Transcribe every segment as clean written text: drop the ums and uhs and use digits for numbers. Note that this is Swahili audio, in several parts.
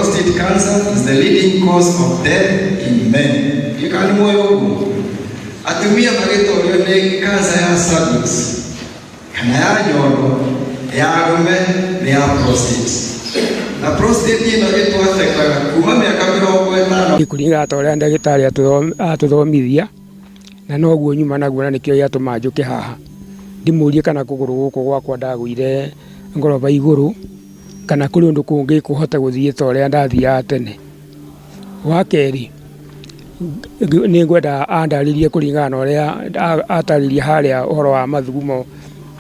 prostate cancer is the leading cause of death in men. Ikani moyo huu. Atumia magetorio ni cancer ya cervix. Kana ya nyondo, ya arũme, ni ya prostate. Na prostate ino ĩtũ affectaga kuma mĩaka 50. Kũringana ta ũrĩa ndagĩtarĩ atũthomithia, na noguo nyuma naguo, na nĩkĩo gĩatũma njũke haha ndimũrie kana kũgũrũ gũkũ gwakwa ndagũire ngoroba igũrũ kana kũrĩ ũndũ kũngĩ kũhota gũthiĩ ta ũrĩa ndathiaga tene. Wa kerĩ, nĩ ngwenda andarĩrie kũringana na ũrĩa atarĩria harĩa ũhoro wa mathugumo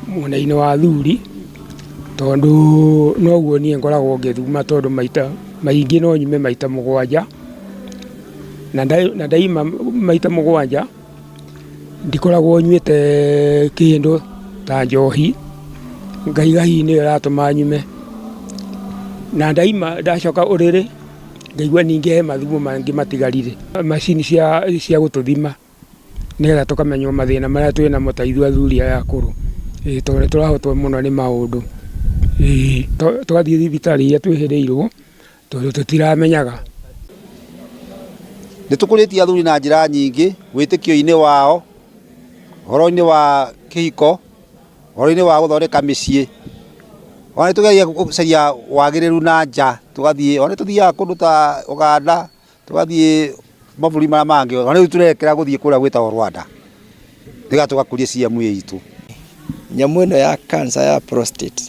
mwena-inĩ wa thuri, tondũ noguo niĩ ngoragwo ngĩthuguma, tondũ maita maingĩ no nyume maita 7 na ndaima maita 7 ndikoragwo nyuĩte kĩndũ ta njohi, ngaiga hihi nĩyo ĩratũma nyume, na ndaima ndacoka ũrĩrĩ ngaigua ningĩ he mathugumo mangĩ matigarire. Macini cia gũtũthima nĩgetha tũkamenywo mathĩna marĩa twĩ namo ta ithuĩ athuri aya akũrũ, tondũ tũrahotwo mũno nĩ maũndũ, tũgathiĩ thibitarĩ iria twĩhĩrĩirwo tondũ tũtiramenyaga. Nĩtũkũrĩtie athuri na njĩra nyingĩ wĩtĩkio-inĩ wao, ũhoro-inĩ wa kĩhiko, ũhoro-inĩ wa gũthondeka mĩciĩ. Ona tũgeria gũcaria wagĩrĩru na nja, tũgathiĩ ona tũthiaga kũndũ ta Uganda, tũgathiĩ mabũrũri marĩa mangĩ, ona rĩu tũrekera gũthiĩ kũrĩa gwĩtagwo Rwanda nĩgetha tũgakũria CMU itũ. Nyamũ ĩno ya cancer ya prostate,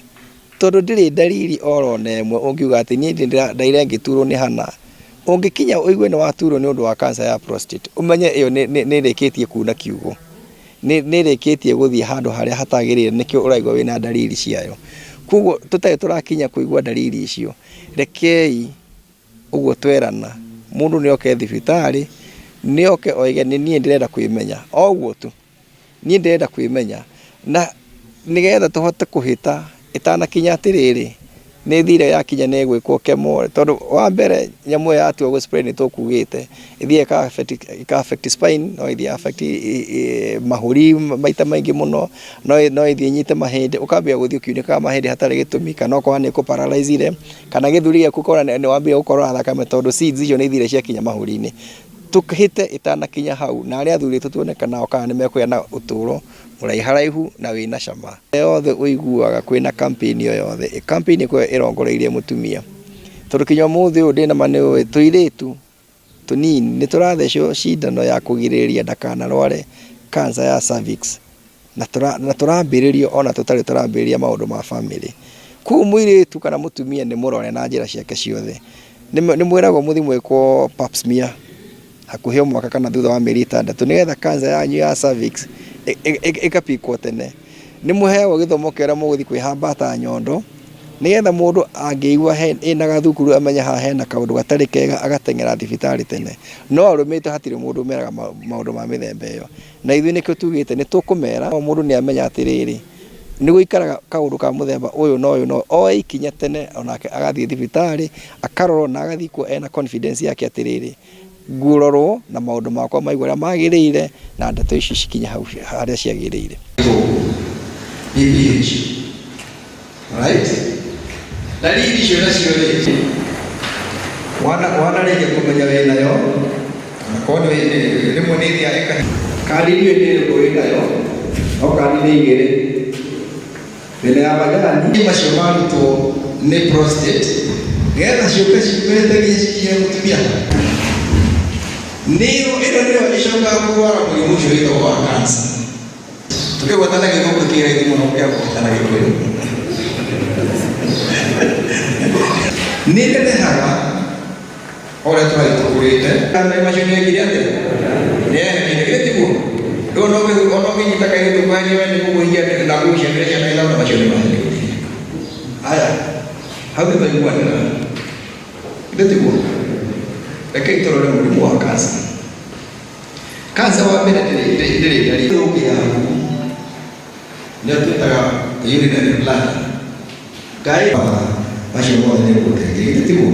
tondũ ndĩrĩ ndariri oro na ĩmwe ũngiuga atĩ niĩ ndaire ngĩturwo nĩ hana, ũngĩkinya ũigue nĩ waturwo nĩ ũndũ wa cancer ya prostate, ũmenye ĩyo nĩ ĩrĩkĩtie kuuna kiugo, nĩ ĩrĩkĩtie gũthiĩ handũ harĩa hatagĩrĩire, nĩkĩo ũraigua wĩna ndariri ciayo. Koguo tũtarĩ tũrakinya kũigua ndariri icio, rekei ũguo twerana, mũndũ nĩoke thibitarĩ, nĩoke oige niĩ ndĩrenda kwĩmenya, o ũguo tu, niĩ ndĩrenda kwĩmenya, na nĩgetha tũhote kũhĩta ĩtanakinya atĩrĩrĩ nĩ thire yakinya nĩ gwĩkwo kemo, tondũ wa mbere nyamũ yatua gũ spray nĩ tũkugĩte ĩthiĩ ĩka affect spine, no ĩthiĩ affect mahũri maita maingĩ mũno, no ĩthiĩ nyite mahĩndĩ, ũkambia gũthiĩ ũkiunĩkaga mahĩndĩ hatarĩ gĩtũmi, kana okorwo nĩ kũ-paralyze, kana gĩthũri gĩaku ũkorwo nĩ wambia gũkorwo thakame, tondũ seeds icio nĩ ithire ciakinya mahũri-inĩ. Tũkĩhĩte ĩtanakinya hau, na arĩa athuri tũtuoneka nao kana nĩ mekũgĩa na ũtũũro mũraiharaihu na wĩna cama. Yothe ũiguaga kwĩna campaign o yothe, campaign ĩyo ĩrongoreirie mũtumia, tondũ kinya ũmũthĩ ũyũ ndĩna ma nĩ tũirĩtu tũnini nĩ tũrathecwo cindano ya kũgirĩrĩria ndakanarware cancer ya cervix, na tũrambĩrĩrio ona tũtarĩ tũrambĩrĩria maũndũ ma family. Kũu mũirĩtu kana mũtumia nĩ mũrore na njĩra ciake ciothe, nĩ mwĩragwo mũthi mwĩkwo pap smear hakuhĩ mwaka kana thutha wa mĩeri 6, nĩgetha cancer yanyu ya cervix ĩkapikwo tene. Nĩ mũheagwo gĩthomo kĩrĩa mũgũthiĩ kwĩhamba ta nyondo, nĩgetha mũndũ angĩigua ĩna gathukuru amenya haha hena kaũndũ gatarĩ kega, agateng'era thibitarĩ tene. No arũmĩte hatirĩ mũndũ ũmeraga maũndũ ma mĩthemba ĩyo, na ithuĩ nĩkĩo tugĩte nĩ tũkũmera mũndũ nĩ amenya atĩrĩrĩ nĩ gũikaraga kaũndũ ka mũthemba ũyũ na ũyũ, no oe ikinya tene, onake agathiĩ thibitarĩ akarorwo na agathiĩ kuo ena confidence yake atĩrĩrĩ ngurorwo na maũndũ makwa maigua ũrĩa magĩrĩire na ndeto ici cikinya hau harĩa ciagĩrĩire. BPH. Right? Dalili icio nacio rĩ, wanarĩkia kũmenya wĩnayo, nakorwo rĩmwe nĩ ĩthiaga karĩrio nĩ ĩrĩkũ wĩnayo, no kandi nĩ igĩrĩ. Thĩna ya majani macio marutwo nĩ prostate, nĩgetha ciũke ciumĩte nginya cikinya mũtumia. Nĩyo nĩyo ĩcokaga kũrwara mũrimũ ũcio wĩtagwo wa cancer. Tũkĩgwatana gĩthũngũ kĩraihu mũno gĩa kũhotana Gĩkũyũ. Nĩ nenehaga ũrĩa tũrarĩ tũkũrĩte. Kana macio nĩ agire atĩa? Nĩ agire tiguo. Ndũĩ ona ũngĩnyita kairĩtu kwanyu nĩ gũkũhia na gũcia mbere ciana ithano macio nĩ mahĩndĩ. Aya, hau nĩ twaiguanĩra. Githĩ tiguo? Rekei tũrore mũrimũ wa cancer. Cancer wa mbere ndĩrĩ ndariri ũngĩagu nĩ twĩtaga urinary bladder. Ngai macio mothe nĩ gũteithĩrĩria tiguo.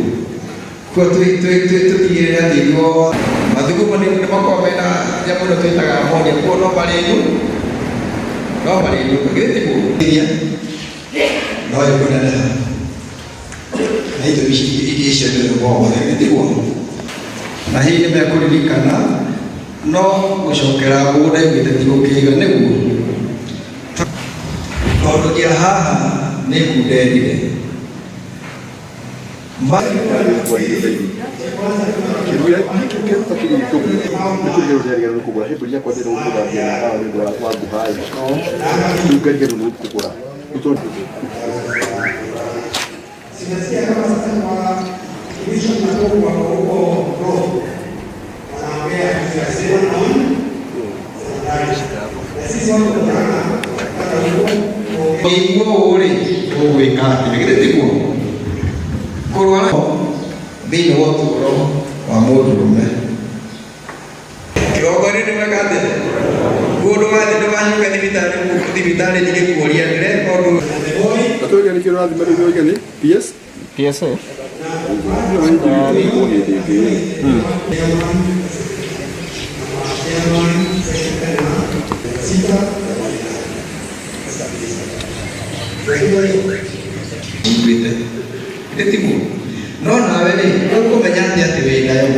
Kwa tũtigĩrĩre atĩ irio mathugumo nĩ makoragwo mena nyamũ ĩno twĩtaga ammonia, kuo no marĩ nyũmba githĩ tiguo. No ĩkũneneha na itũmi icio nĩ wothe tiguo na hihi nĩ mekũririkana no gũcokera mũgũnda igĩte ti gũkĩiga nĩguo tondũ kĩa haha nĩ kundenire ore ũgwĩka atĩ nĩgĩthe tiguo kũrwara thĩinĩ wa ũtũũro wa mũndũrũme kĩrongori nĩ mweka atĩ mũndũ wathiĩ ndũganyuke thibitarĩ ndigĩkuoria ndĩreka ũndũ atũria nĩ kĩrathima rĩu oiga nĩ PSA tiguo no nawe rĩ ũkũmenya atĩ atĩ wĩ nayo